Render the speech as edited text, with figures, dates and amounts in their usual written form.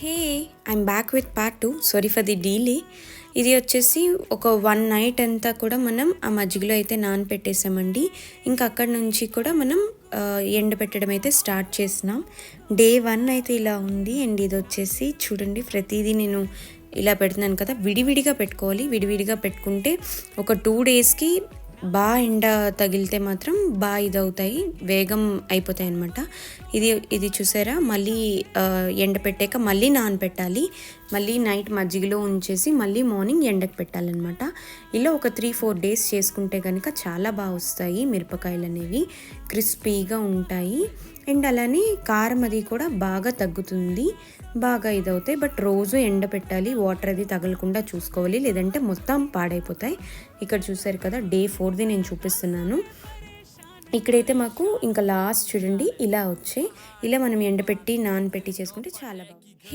Hey I'm back with part 2. Sorry for the delay. ఇది వచ్చేసి ఒక 1 నైట్ అంతా కూడా మనం ఆ మజ్జిగలో అయితే నానపెట్టేసామండి. ఇంకా అక్కడి నుంచి కూడా మనం ఎండబెట్టడం అయితే స్టార్ట్ చేసినాం. డే 1 అయితే ఇలా ఉంది. అండ్ ఇది వచ్చేసి చూడండి, ప్రతిదీ నేను ఇలా పెడుతున్నాను కదా, విడివిడిగా పెట్టుకోవాలి. విడివిడిగా పెట్టుకుంటే ఒక 2 డేస్కి బాగా ఎండ తగిలితే మాత్రం బాగా ఇదవుతాయి, వేగం అయిపోతాయి అనమాట. ఇది చూసారా, మళ్ళీ ఎండ పెట్టాక మళ్ళీ నానపెట్టాలి. మళ్ళీ నైట్ మజ్జిగలో ఉంచేసి మళ్ళీ మార్నింగ్ ఎండకు పెట్టాలన్నమాట. ఇలా ఒక 3-4 డేస్ చేసుకుంటే కనుక చాలా బాగా వస్తాయి మిరపకాయలు అనేవి, క్రిస్పీగా ఉంటాయి. అండ్ అలానే కారం అది కూడా బాగా తగ్గుతుంది, బాగా ఇదవుతాయి. బట్ రోజు ఎండ పెట్టాలి, వాటర్ అది తగలకుండా చూసుకోవాలి, లేదంటే మొత్తం పాడైపోతాయి. ఇక్కడ చూసారు కదా, డే 4ది నేను చూపిస్తున్నాను. ఇక్కడైతే మాకు ఇంకా లాస్ట్ చూడండి ఇలా వచ్చాయి. ఇలా మనం ఎండపెట్టి నానపెట్టి చేసుకుంటే చాలా బాగుంది.